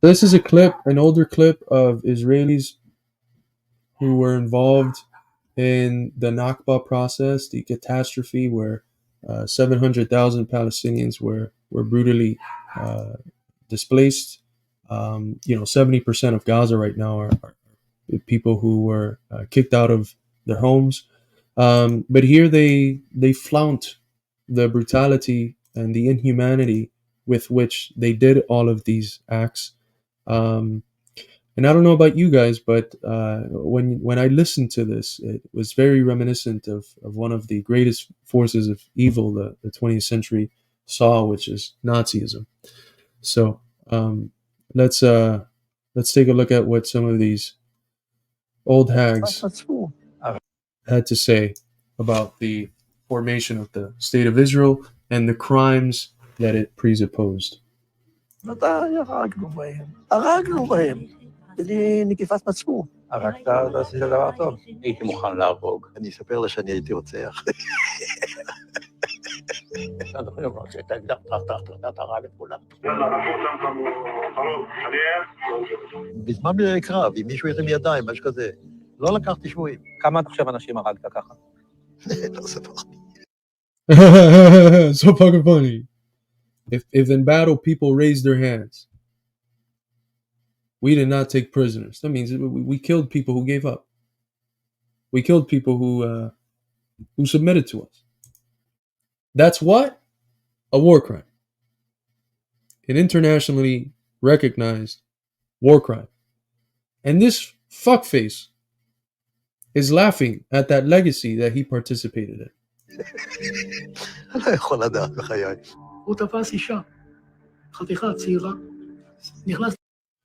This is an older clip of Israelis who were involved in the NAKBA process, the catastrophe where 700,000 Palestinians were brutally displaced. 70% of Gaza right now are people who were kicked out of their homes. But here they flaunt the brutality and the inhumanity with which they did all of these acts. Um, and I don't know about you guys, but when I listened to this, it was very reminiscent of one of the greatest forces of evil the 20th century saw, which is Nazism. So um, let's let's take a look at what some of these old hags had to say about the formation of the state of Israel and the crimes that it presupposed. הרגנו בהם, בלי נקיפת מצפון. הרגת, אז עשית דבר טוב. הייתי מוכן להרוג. אני אספר לה שאני הייתי רוצח. בזמן קרב, אם מישהו הרים ידיים, משהו כזה, לא לקחתי שבויים. כמה עכשיו אנשים הרגת ככה? לא ספרתי. So fucking funny. If in battle people raise their hands, we did not take prisoners. That means we killed people who gave up. We killed people who submitted to us. That's what? A war crime. An internationally recognized war crime. And this fuckface is laughing at that legacy that he participated in. אני לא יכול לדעת בחיי. הוא תפס אישה, חתיכה צעירה, נכנס...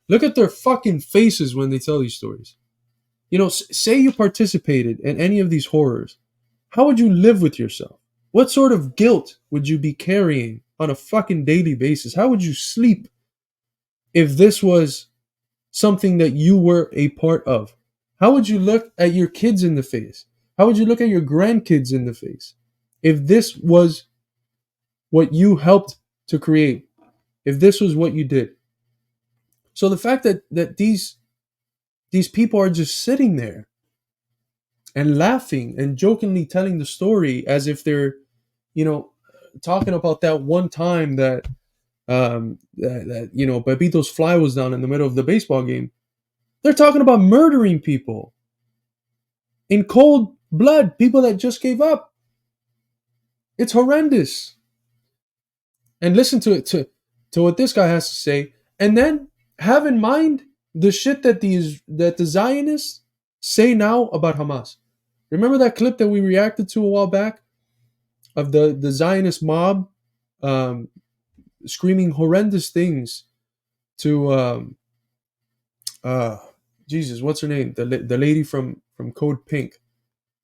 Look at their fucking faces when they tell these stories. You know, say you participated in any of these horrors. How would you live with yourself? What sort of guilt would you be carrying on a fucking daily basis? How would you sleep if this was something that you were a part of? How would you look at your kids in the face? How would you look at your grandkids in the face if this was what you helped to create? If this was what you did? So the fact that these people are just sitting there and laughing and jokingly telling the story as if they're, talking about that one time that Pepito's fly was down in the middle of the baseball game. They're talking about murdering people in cold blood, people that just gave up. It's horrendous. And listen to what this guy has to say, and then have in mind the shit that the Zionists say now about Hamas. Remember that clip that we reacted to a while back of the Zionist mob screaming horrendous things to Jesus, what's her name? The lady from Code Pink,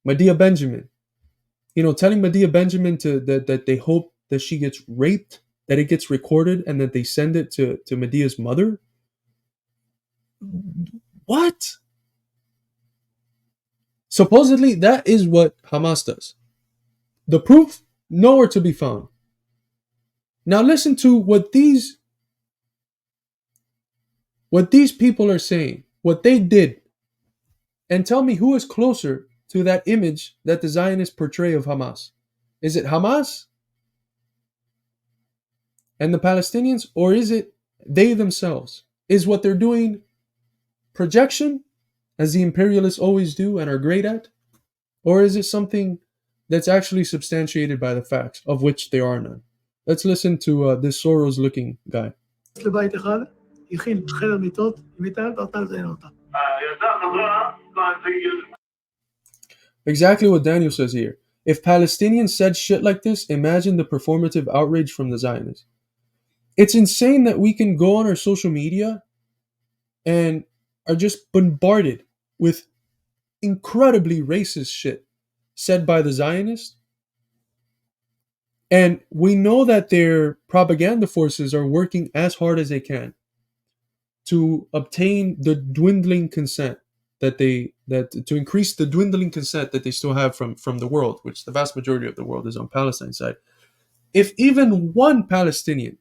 Medea Benjamin. Telling Medea Benjamin that they hope that she gets raped, that it gets recorded, and that they send it to Medea's mother. What? Supposedly, that is what Hamas does. The proof, nowhere to be found. Now listen to what these people are saying, what they did, and tell me who is closer to that image that the Zionists portray of Hamas. Is it Hamas and the Palestinians, or is it they themselves? Is what they're doing projection, as the imperialists always do and are great at? Or is it something that's actually substantiated by the facts, of which there are none? Let's listen to this Soros-looking guy. Exactly what Daniel says here. If Palestinians said shit like this, imagine the performative outrage from the Zionists. It's insane that we can go on our social media and are just bombarded with incredibly racist shit said by the Zionists. And we know that their propaganda forces are working as hard as they can to obtain the dwindling consent to increase the dwindling consent that they still have from the world, which the vast majority of the world is on Palestine's side. If even one Palestinian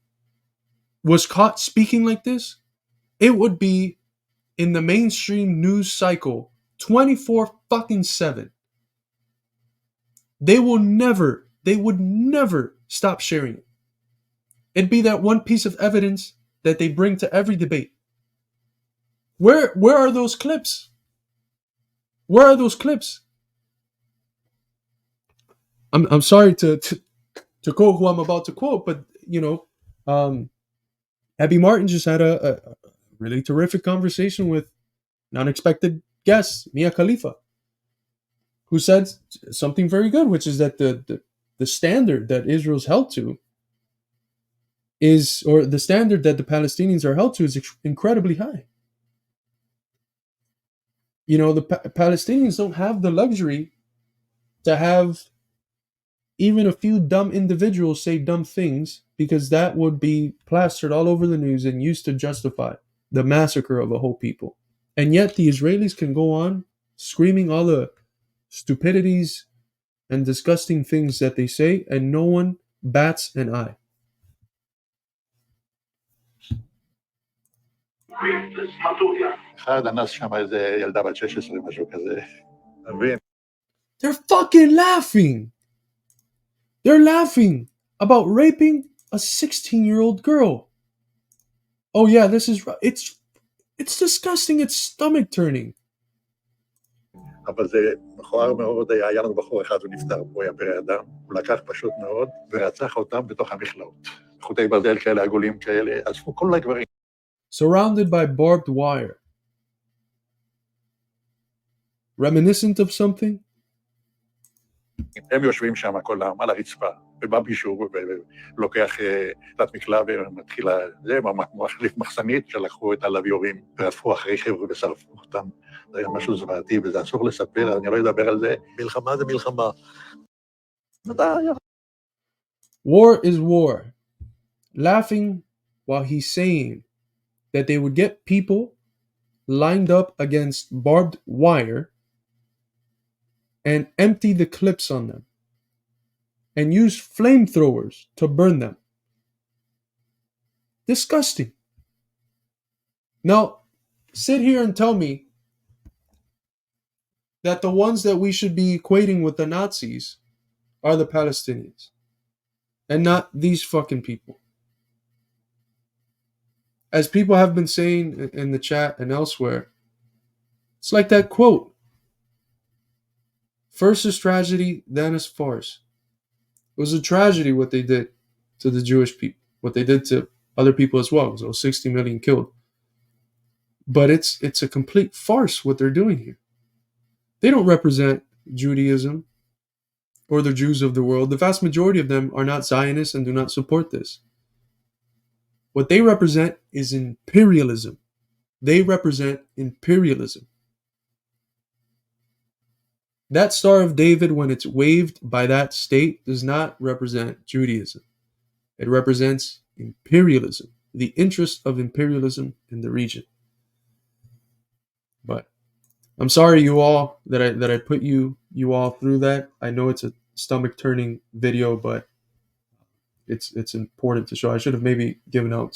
was caught speaking like this, it would be in the mainstream news cycle 24 fucking 7. They would never stop sharing it. It'd be that one piece of evidence that they bring to every debate. Where are those clips? Where are those clips? I'm sorry to quote who I'm about to quote, but Abby Martin just had a really terrific conversation with an unexpected guest, Mia Khalifa, who said something very good, which is that the standard that Israel's held to or the standard that the Palestinians are held to is incredibly high. The Palestinians don't have the luxury to have even a few dumb individuals say dumb things, because that would be plastered all over the news and used to justify the massacre of a whole people. And yet the Israelis can go on screaming all the stupidities and disgusting things that they say, and no one bats an eye. They're fucking laughing. They're laughing about raping a 16-year-old girl. Oh yeah, this is right. It's disgusting. It's stomach turning. אבל זה מכוער מאוד, היה לנו בחור אחד, הוא נפטר, הוא היה פרא אדם, הוא לקח פשוט מאוד ורצח אותם בתוך המכלאות. חוטי ברזל כאלה, עגולים כאלה, אספו כל הגברים. Surrounded by barbed wire. Reminiscent of something? הם יושבים שם כולם על הרצפה, ובא מישהו ולוקח תת מקלע ומתחיל זה, מחליף מחסנית שלקחו את הלוויורים ועפו אחרי חבר'ה ושרפו אותם. זה היה משהו זוועתי, וזה אסור לספר, אני לא אדבר על זה. מלחמה זה מלחמה. War is war. Laughing while he's saying that they would get people lined up against barbed wire and empty the clips on them and use flamethrowers to burn them. Disgusting. Now, sit here and tell me that the ones that we should be equating with the Nazis are the Palestinians and not these fucking people. As people have been saying in the chat and elsewhere, it's like that quote: first is tragedy, then is farce. It was a tragedy what they did to the Jewish people, what they did to other people as well. So 60 million killed. But it's a complete farce what they're doing here. They don't represent Judaism or the Jews of the world. The vast majority of them are not Zionists and do not support this. What they represent is imperialism. They represent imperialism. That Star of David, when it's waved by that state, does not represent Judaism. It represents imperialism, the interest of imperialism in the region. But I'm sorry, you all, that I put you all through that. I know it's a stomach turning video, but it's important to show. I should have maybe given out